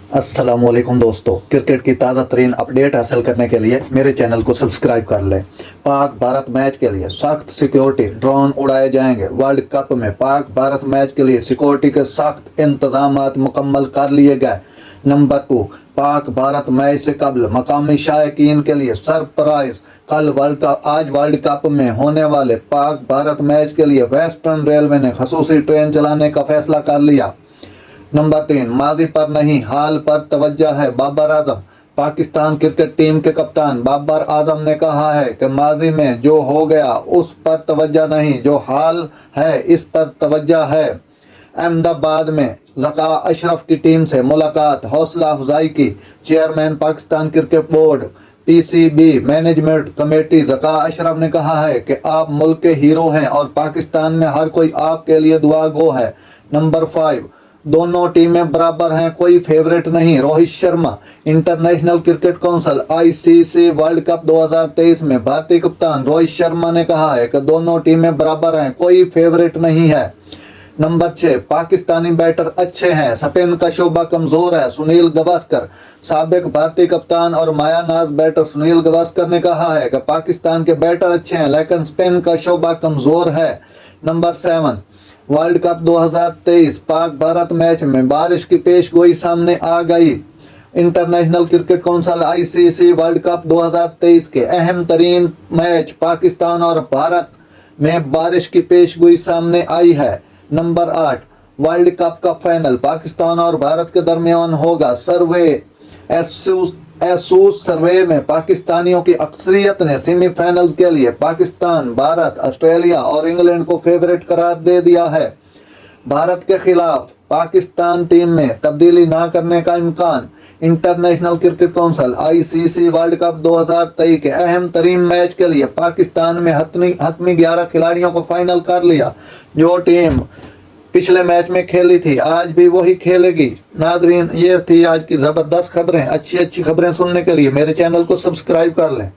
अस्सलाम वालेकुम दोस्तों, क्रिकेट की ताज़ा तरीन अपडेट हासिल करने के लिए मेरे चैनल को सब्सक्राइब कर लें। पाक भारत मैच के लिए सख्त सिक्योरिटी ड्रोन उड़ाए जाएंगे। वर्ल्ड कप में पाक भारत मैच के लिए सिक्योरिटी के सख्त इंतजाम मुकम्मल कर लिए गए। नंबर 2, पाक भारत मैच से कबल मकामी शायकीन के लिए सरप्राइज। आज वर्ल्ड कप में होने वाले पाक भारत मैच के लिए वेस्टर्न रेलवे ने खसूसी ट्रेन चलाने का फैसला कर लिया। नंबर 3, माजी पर नहीं हाल पर तवज्जो है। बाबर आजम। पाकिस्तान क्रिकेट टीम के कप्तान बाबर आजम ने कहा है कि माजी में जो हो गया उस पर तवज्जो नहीं, जो हाल है इस पर तवज्जो है। अहमदाबाद में ज़का अशरफ की टीम से मुलाकात, हौसला अफजाई की। Chairman Pakistan cricket board PCB management committee Zaka Ashraf ने कहा है कि आप मुल्क के हीरो हैं और पाकिस्तान में हर कोई आपके लिए दुआ गो है। नंबर 5, दोनों टीमें बराबर हैं, कोई फेवरेट नहीं। Rohit Sharma. International cricket council ICC world cup 2023 में भारतीय कप्तान रोहित शर्मा ने कहा है कि दोनों टीमें बराबर हैं, कोई फेवरेट नहीं है। नंबर 6, पाकिस्तानी बैटर अच्छे हैं, स्पिन का शोबा कमजोर है। सुनील गावस्कर। साबिक भारतीय कप्तान और मायानाज बैटर सुनील गावस्कर ने कहा है कि पाकिस्तान के बैटर अच्छे हैं लेकिन स्पिन का शोबा कमजोर है। Number 7, world cup 2023 Pak Bharat match में बारिश की पेशगोई सामने आ गई। International cricket council ICC world cup 2023 के अहम तरीन मैच पाकिस्तान और भारत में बारिश की पेशगोई सामने आई है। नंबर 8, वर्ल्ड कप का फाइनल पाकिस्तान और भारत के दरमियान होगा। एसूस सर्वे में पाकिस्तानियों की अक्सरियत ने सेमीफाइनल्स के लिए पाकिस्तान, भारत, ऑस्ट्रेलिया और इंग्लैंड को फेवरेट करार दे दिया है। भारत के खिलाफ पाकिस्तान टीम में तब्दीली न करने का इम्कान। International cricket council ICC world cup 2023 के अहम तरीन मैच के लिए पाकिस्तान में हतमी 11 खिलाड़ियों को फाइनल कर लिया। जो टीम पिछले मैच में खेली थी आज भी वही खेलेगी। नादरीन, ये थी आज की जबरदस्त खबरें। अच्छी खबरें सुनने के लिए मेरे चैनल को सब्सक्राइब कर लें।